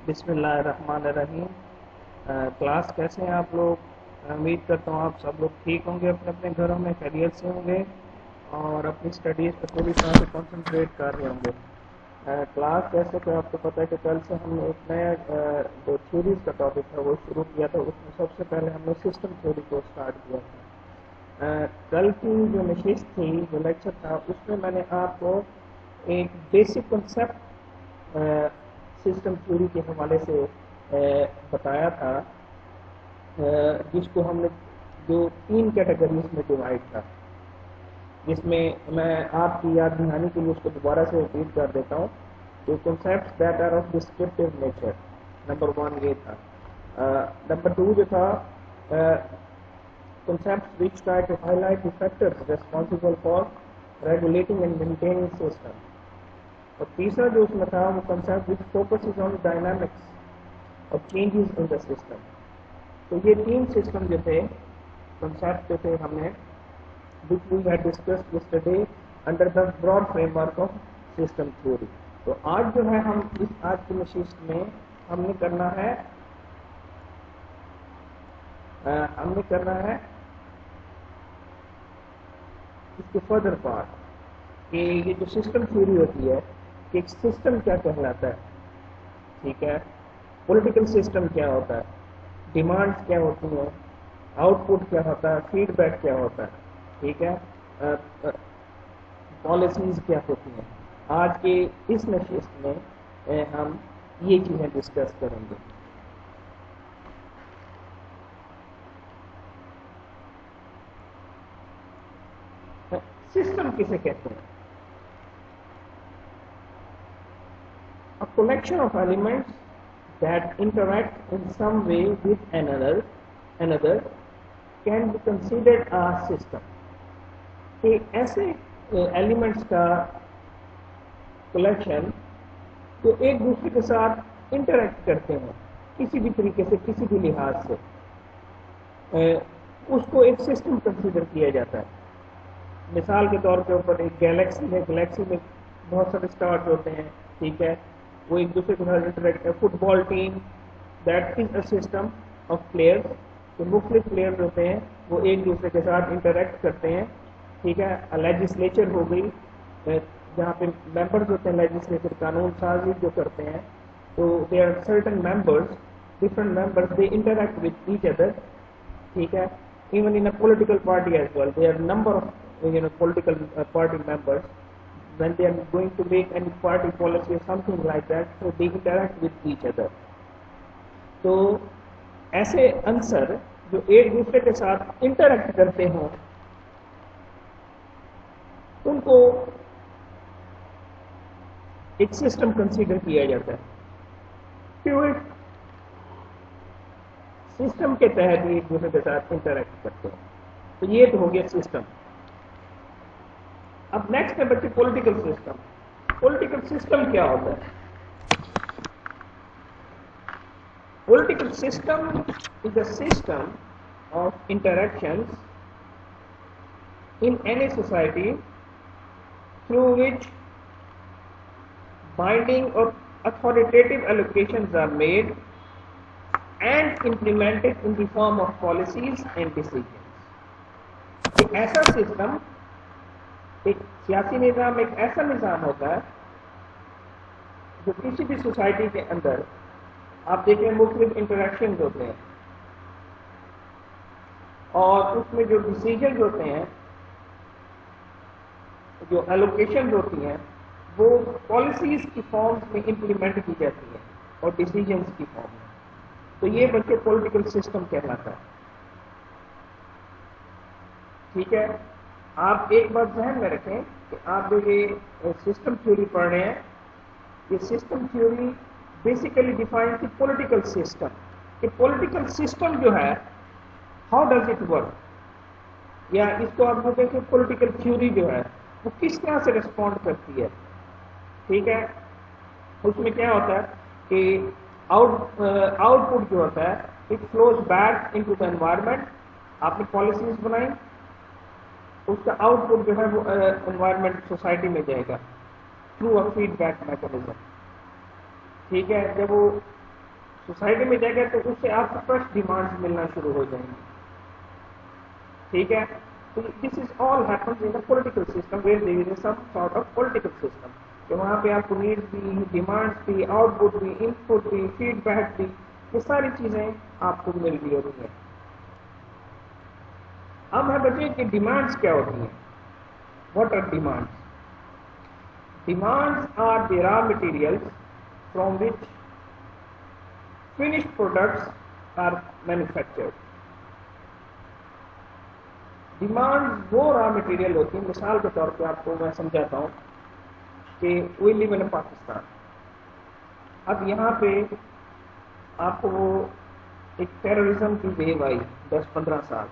बिस्मिल्लाहिर्रहमानिर्रहीम। क्लास कैसे हैं आप लोग? उम्मीद करता हूँ आप सब लोग ठीक होंगे, अपने अपने घरों में खैरियत से होंगे और अपनी स्टडीज़ पर पूरी तरह से कंसंट्रेट कर रहे होंगे। क्लास जैसे कि आपको पता है कि कल से हमने एक नया जो थ्योरीज का टॉपिक था वो शुरू किया था। उसमें सबसे पहले हमने सिस्टम थ्योरी को स्टार्ट किया था। कल की जो नशिस्त थी, जो लेक्चर था, उसमें मैंने आपको एक बेसिक कंसेप्ट सिस्टम थ्योरी के हवाले से बताया था, जिसको हमने जो 3 कैटेगरीज में डिवाइड था, जिसमें मैं आपकी याद दिलाने के लिए उसको दोबारा से रिपीट कर देता हूँ। जो concepts that are of descriptive nature, number 1 ये था। नंबर 2 जो था, concepts which try to highlight the factors responsible for regulating and maintaining system. और तीसरा जो उसमें था वो concept which focuses on dynamics of changes in the system. तो ये 3 सिस्टम जो थे, concept जो थे हमने, which we had discussed yesterday under the broad framework of system theory. तो आज जो है हम इस आज की नशिस्त में हमने करना है इसके फर्दर पार्ट कि ये जो सिस्टम थ्योरी होती है कि एक सिस्टम क्या कहलाता है, ठीक है, पॉलिटिकल सिस्टम क्या होता है, डिमांड्स क्या होती हैं, आउटपुट क्या होता है, फीडबैक क्या होता है, ठीक है, पॉलिसीज क्या होती हैं। आज के इस नशिस्त में हम ये चीज़ें डिस्कस करेंगे। सिस्टम किसे कहते हैं? A collection of elements that interact in some way with another can be considered a system. कि ऐसे एलिमेंट्स का कलेक्शन जो एक दूसरे के साथ इंटरेक्ट करते हैं किसी भी तरीके से, किसी भी लिहाज से, उसको एक सिस्टम कंसीडर किया जाता है। मिसाल के तौर पे ऊपर एक गैलेक्सी में बहुत सारे स्टार्स होते हैं, ठीक है, वो एक दूसरे के साथ इंटरेक्ट है। Football team, that is a system of players. तो मुख्तलिफ प्लेयर्स होते हैं, वो एक दूसरे के साथ इंटरेक्ट करते हैं, ठीक है। लेजिस्लेचर हो गई, जहाँ पे मेंबर्स होते हैं, लेजिस्लेचर कानून साजी जो करते हैं, तो they are certain members, different members, they interact with each other, ठीक है। Even in a political party as well, there are number of political party members. When they are going to make any party policy or something like that, so they interact with each other. तो ऐसे अंसर जो एक दूसरे के साथ interact करते हों, उनको एक सिस्टम कंसीडर किया जाता है। क्यों? सिस्टम के तहत एक दूसरे के साथ इंटरेक्ट करते हैं। तो ये तो हो गया सिस्टम। अब नेक्स्ट है बच्चे पॉलिटिकल सिस्टम। पॉलिटिकल सिस्टम क्या होता है? Political system is a system of interactions in any society through which binding और authoritative allocations are made and implemented in the form of policies and decisions. एक ऐसा system, एक सियासी निज़ाम, एक ऐसा निज़ाम होता है जो किसी भी सोसाइटी के अंदर आप देखें मुख्तलिफ इंटरेक्शन होते हैं और उसमें जो डिसीजन होते हैं, जो एलोकेशन होती हैं, वो पॉलिसीज की फॉर्म्स में इंप्लीमेंट की जाती हैं और डिसीजंस की फॉर्म में। तो ये बल्कि पॉलिटिकल सिस्टम कहलाता है, ठीक है। आप एक बात ध्यान में रखें कि आप जो ये सिस्टम थ्योरी पढ़ रहे हैं, ये system theory basically defines the political system. कि पॉलिटिकल सिस्टम जो है, हाउ डज इट वर्क, या इसको आप जो देखें पॉलिटिकल थ्योरी जो है वो किस तरह से रिस्पॉन्ड करती है, ठीक है। उसमें क्या होता है कि आउटपुट जो होता है, it flows back into the environment. आपने पॉलिसीज बनाई, उसका आउटपुट जो है वो एनवायरनमेंट सोसाइटी में जाएगा थ्रू अ फीडबैक मैकेनिज्म, ठीक है। जब वो سوسائٹی میں جائے گا تو اس سے آپ کو فریش ڈیمانڈ ملنا شروع ہو جائیں گی. ٹھیک ہے. تو this is all happens in political system where there is some sort of political system کہ وہاں پہ آپ کو نیڈ بھی, ڈیمانڈ بھی, آؤٹ پٹ بھی, ان پٹ بھی, فیڈ بیک بھی, یہ ساری چیزیں آپ کو مل رہی ہوتی ہیں. اب ہے بچے کہ ڈیمانڈس کیا ہوتی ہیں. What are demands? Demands are the raw materials from which finished products are manufactured. Demand وہ را مٹیریل ہوتی ہے. مثال کے طور پہ آپ کو میں سمجھاتا ہوں کہ وی لیو ان پاکستان. اب یہاں پہ آپ کو وہ ایک ٹیررزم کی ویو آئی 10-15 سال,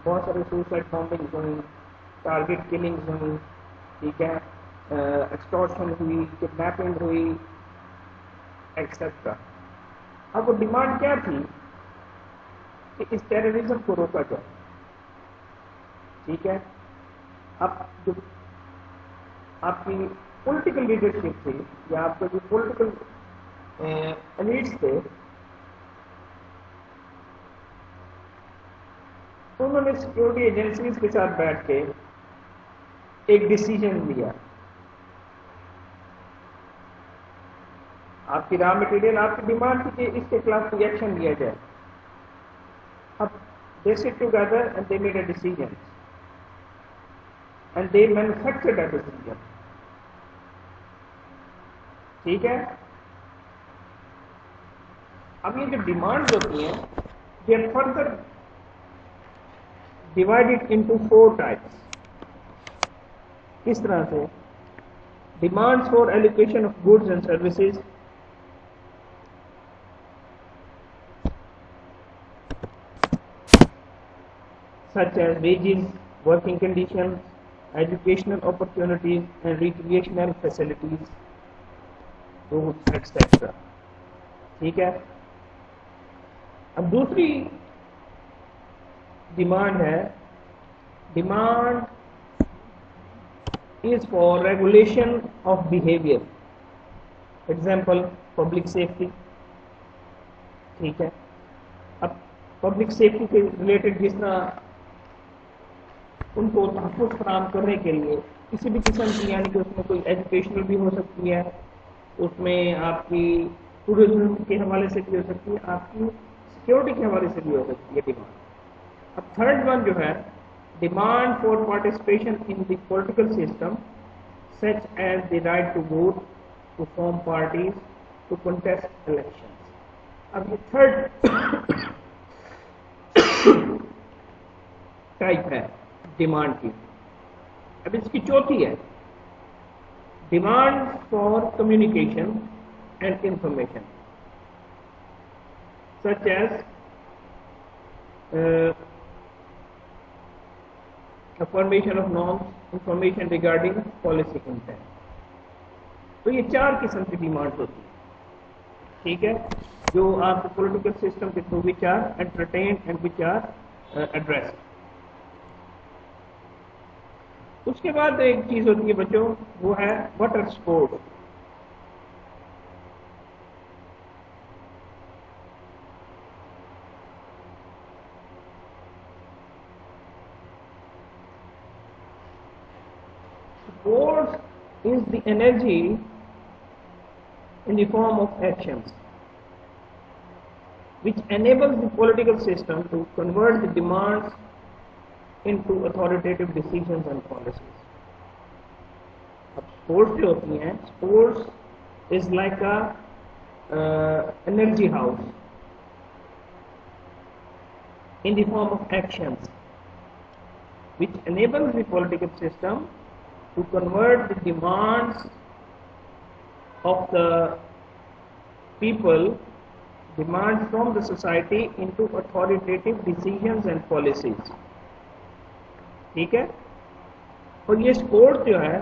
بہت سارے سوسائڈ بامبنگ ہوئی, ٹارگیٹ کلنگز ہوئی, ٹھیک ہے, ایکسٹورشن ہوئی, کڈنیپنگ ہوئی, ایکسیٹرا. اب وہ ڈیمانڈ کیا تھی کہ اس ٹیررزم کو روکا جائے. ٹھیک ہے. اب جو آپ کی پولیٹیکل لیڈرشپ تھی یا آپ کے جو پولیٹیکل ایلیٹس تھے, انہوں نے سیکورٹی ایجنسیز کے ساتھ بیٹھ کے ایک ڈیسیجن لیا. آپ کی را مٹیریل, آپ کی ڈیمانڈ تھی کہ اس کے خلاف کوئی ایکشن لیا جائے. اب they sit together and they made a decision and they manufactured a decision. ٹھیک ہے. اب یہ جو ڈیمانڈ ہوتی ہیں they are further divided into 4 types. اس طرح سے demands for allocation of goods and services, such as wages, working conditions, educational opportunities and recreational facilities, roads, etc. ٹھیک ہے. اب دوسری ڈیمانڈ ہے, demand is for regulation of behaviour. Example public safety. ٹھیک ہے. اب پبلک سیفٹی کے related جس طرح ان کو تحفظ فراہم کرنے کے لیے کسی بھی قسم کی, یعنی کہ اس میں کوئی ایجوکیشنل بھی ہو سکتی ہے, اس میں آپ کی ٹورزم کے حوالے سے بھی ہو سکتی ہے, آپ کی سیکورٹی کے حوالے سے بھی ہو سکتی ہے ڈیمانڈ. اب تھرڈ ون جو ہے demand for participation in the political system such as the right to vote, to form parties, to contest election. اب یہ تھرڈ ٹائپ ہے ڈیمانڈ کی. اب اس کی چوتھی ہے demand for communication and information, such as formation of norms, information regarding policy content. تو یہ 4 قسم کی ڈیمانڈ ہوتی ہے. ٹھیک ہے. جو آپ پولیٹیکل سسٹم کے through which are entertained and which are addressed. اس کے بعد ایک چیز ہوتی ہے بچوں, وہ ہے water support. Sports is the energy in the form of actions which enables the political system to convert the demands into authoritative decisions and policies. اب sports جو ہوتی ہیں, sports is like a energy house in the form of actions which enables the political system to convert the demands of the people, demands from the society into authoritative decisions and policies. ٹھیک ہے. اور یہ sport جو ہے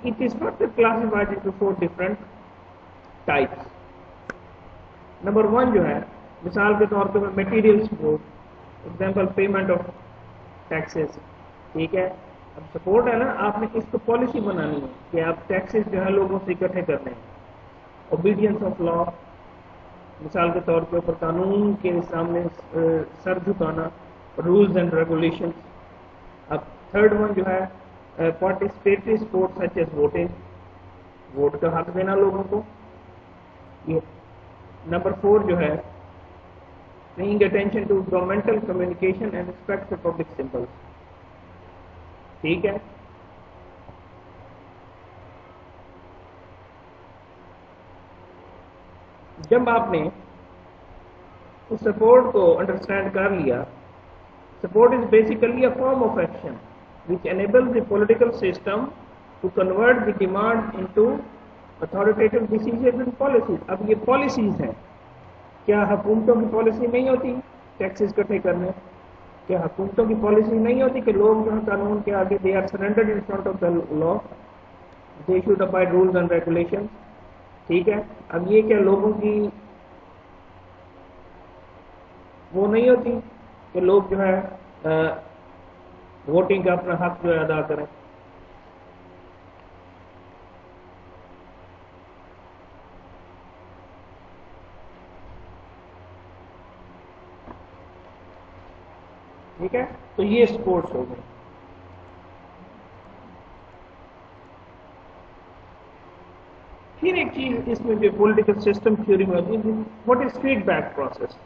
it is not classified into 4 different types. Number 1 جو ہے مثال کے طور پہ material support, example payment of taxes. ٹھیک ہے. اب سپورٹ ہے نا, آپ نے اس کو پالیسی بنانی ہے کہ آپ ٹیکسز جو ہے لوگوں سے اکٹھے کرنے ہیں, اوبیڈینس آف لا, مثال کے طور کے اوپر قانون کے سامنے سر جھکانا، رولز اینڈ ریگولیشنز. اب تھرڈ ون جو ہے participatory support such as voting, vote کا حق دینا لوگوں کو. نمبر 4 جو ہے paying attention to governmental communication and respect for public symbols. ٹھیک ہے. جب آپ نے اس سپورٹ کو انڈرسٹینڈ کر لیا، support is basically a form of action which enables the political system to convert the demand into authoritative decisions and policies. اب یہ پالیسیز ہیں. کیا حکومتوں کی پالیسی نہیں ہوتی ٹیکسز اکٹھے کرنے؟ کیا حکومتوں کی پالیسی نہیں ہوتی کہ لوگ جو ہے قانون کے آگے they are surrendered in front of the law, they should abide rules and regulation. ٹھیک ہے. اب یہ کیا لوگوں کی وہ نہیں ہوتی کہ لوگ جو ہے ووٹنگ کا اپنا حق جو ہے ادا کریں؟ ٹھیک ہے. تو یہ سپورٹس ہو گئے. پھر ایک چیز اس میں جو پولیٹیکل سسٹم تھیوری میں ہوتی ہے، what is feedback process.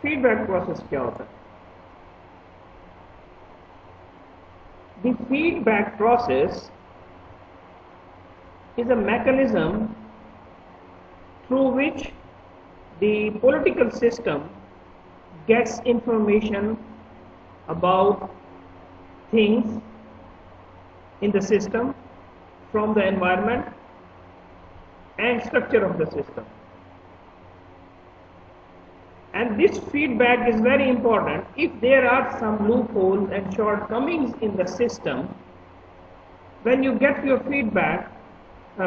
Feedback process کیا ہوتا ہے؟ The feedback process is a mechanism through which the political system gets information about things in the system from the environment and structure of the system. And this feedback is very important. If there are some loopholes and shortcomings in the system, when you get your feedback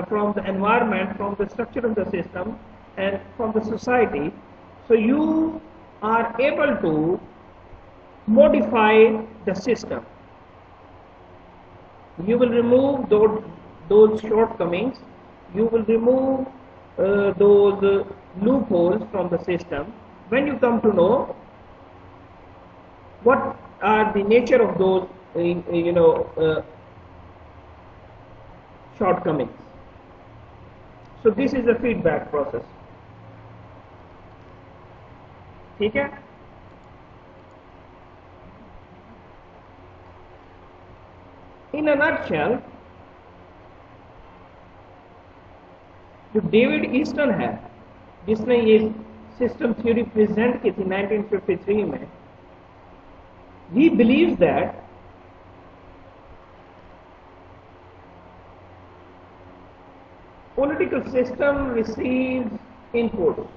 from the environment, from the structure of the system and from the society, so you are able to modify the system. You will remove those shortcomings, you will remove those loopholes from the system when you come to know what are the nature of those shortcomings. So this is the feedback process. ٹھیک ہے. In a nutshell, جو David Aston ہے جس نے یہ system theory present کی تھی 1953 میں، he believes that political system receives inputs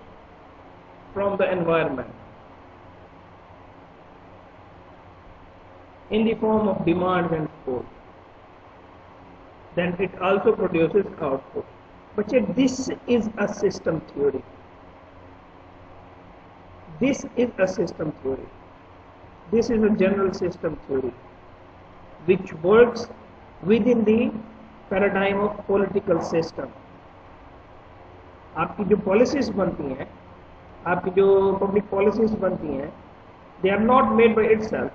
from the environment in the form of demands and support. Then it also produces output. But yet this is a system theory. This is a system theory. This is a general system theory which works within the paradigm of political system. آپ کی جو policies بنتی ہیں، آپ کی جو public policies بنتی ہیں، they are not made by itself.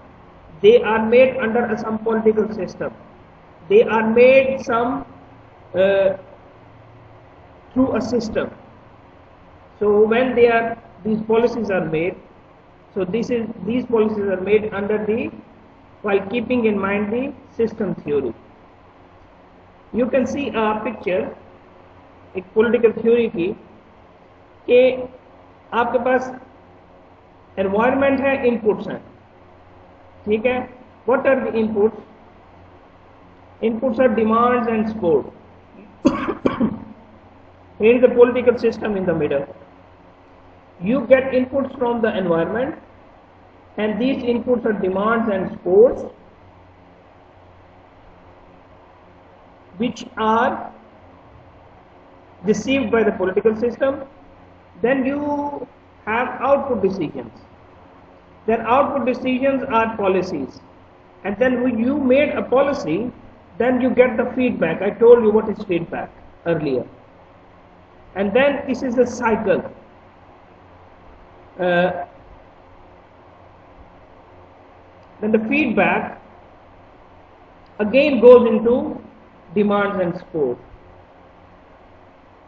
They are made under some political system. They are made through a system. So when these policies are made, so these policies are made while keeping in mind the system theory. You can see a picture ایک political theory کی کہ آپ کے پاس environment ہے، inputs ہیں. ٹھیک ہے. What are the inputs? Inputs are demands and support. Here is the political system in the middle. You get inputs from the environment, and these inputs are demands and supports, which are received by the political system. Then you have output decisions. Then output decisions are policies. And then when you made a policy, then you get the feedback. I told you what is feedback earlier. and then this is a cycle. Then the feedback again goes into demands and support.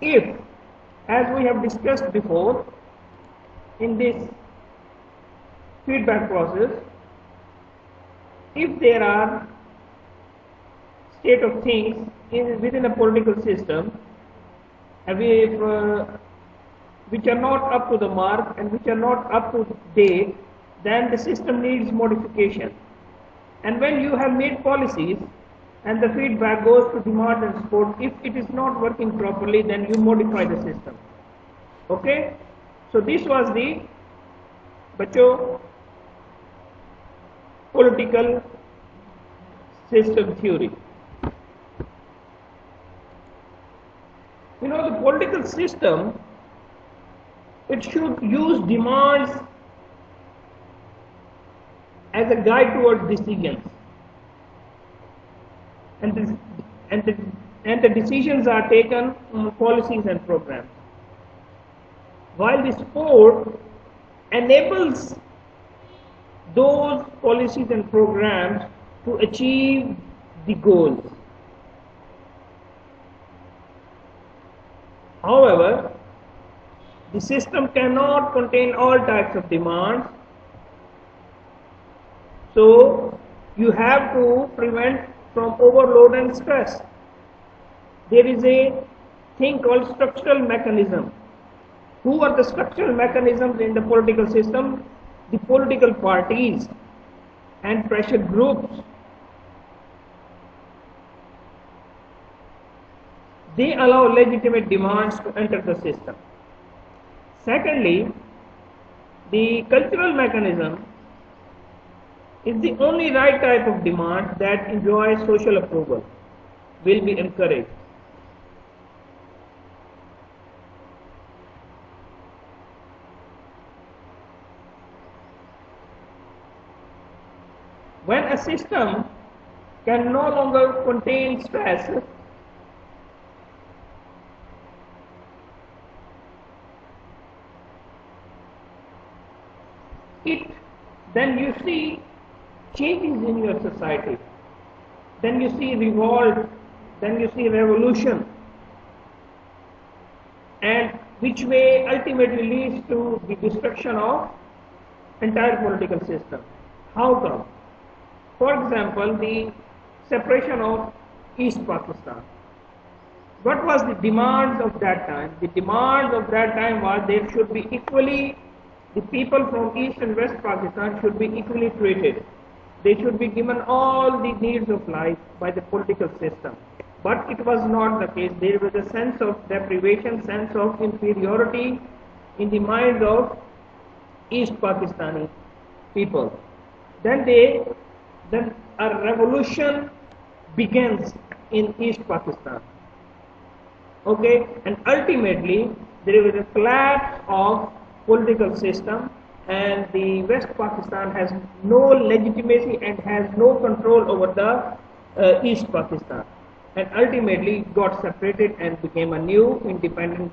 If, as we have discussed before, in this feedback process, if there are state of things within a political system which are not up to the mark and which are not up to date, then the system needs modification. And when you have made policies and the feedback goes to demand and support, if it is not working properly, then you modify the system. Okay? So this was the political system theory. You know, the political system, it should use demands as a guide towards decisions, and the decisions are taken on policies and programs, while the support enables those policies and programs to achieve the goals. However, the system cannot contain all types of demands, so you have to prevent from overload and stress. There is a thing called structural mechanism. Who are the structural mechanisms in the political system? The political parties and pressure groups. They allow legitimate demands to enter the system. Secondly, the cultural mechanism is the only right type of demand that enjoys social approval, will be encouraged. When a system can no longer contain stress, then you see changes in your society, then you see revolt, then you see revolution, and which may ultimately lead to the destruction of entire political system. How come? For example, the separation of East Pakistan. What was the demands of that time? The demands of that time was there should be equally, the people from East and West Pakistan should be equally treated. They should be given all the needs of life by the political system. But it was not the case. There was a sense of deprivation, sense of inferiority in the minds of East Pakistani people. Then a revolution begins in East Pakistan. Okay, and ultimately there was a collapse of political system, and the West Pakistan has no legitimacy and has no control over the East Pakistan, and ultimately got separated and became a new independent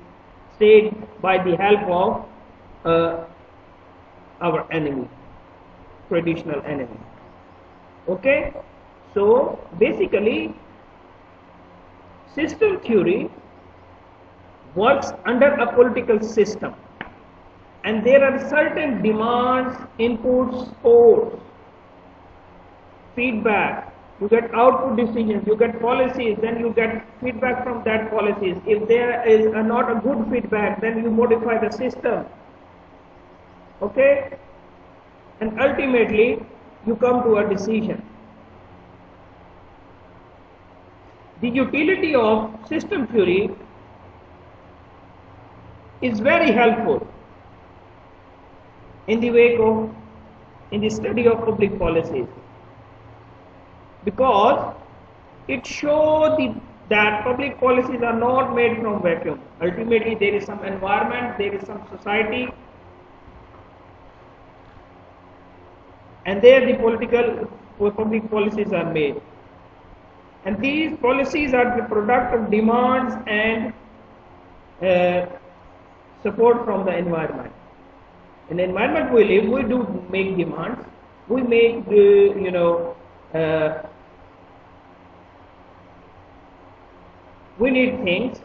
state by the help of our enemy, traditional enemy. Okay, so basically system theory works under a political system, and there are certain demands, inputs, supports, feedback. You get output decisions, you get policies, then you get feedback from that policies. If there is not a good feedback, then you modify the system. Okay, and ultimately you come to a decision. The utility of system theory is very helpful in the study of public policies, because it shows that public policies are not made from vacuum. Ultimately there is some environment, there is some society, and there the public policies are made, and these policies are the product of demands and uh, support from the environment. In the environment we live, we do make demands. We make, we need things.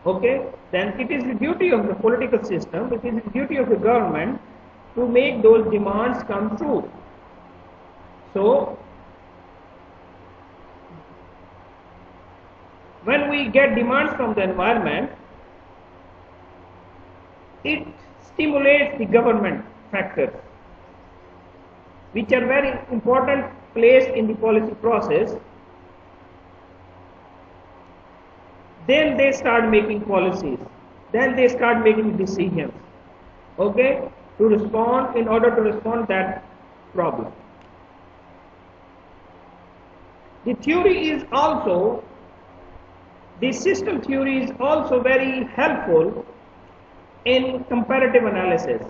Okay, then it is the duty of the political system, it is the duty of the government to make those demands come true. So, when we get demands from the environment, it stimulates the government factors, which are very important place in the policy process. Then they start making policies, then they start making decisions, okay, to respond, in order to respond that problem. The theory is also, the system theory is also very helpful in comparative analysis,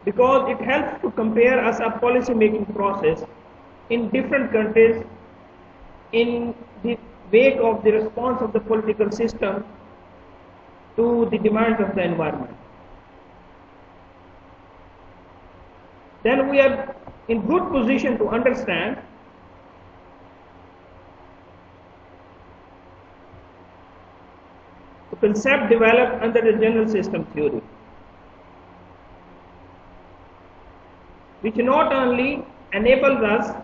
because it helps to compare us a policy making process in different countries in the wake of the response of the political system to the demands of the environment. Then we are in good position to understand the concept developed under the general system theory, which not only enables us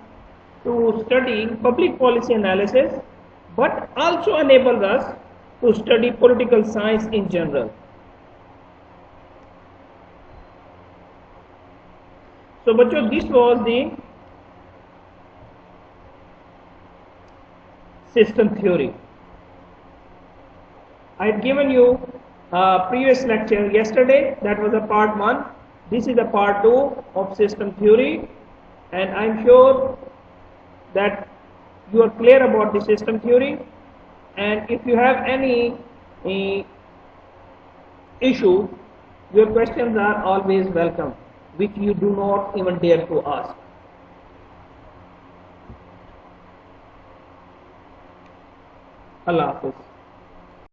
to study public policy analysis, but also enables us to study political science in general. So, bachcho, this was the system theory. I had given you a previous lecture yesterday, that was a part 1. This is a part 2 of system theory, and I am sure that you are clear about the system theory, and if you have any issue, your questions are always welcome, which you do not even dare to ask. Allah Hafiz.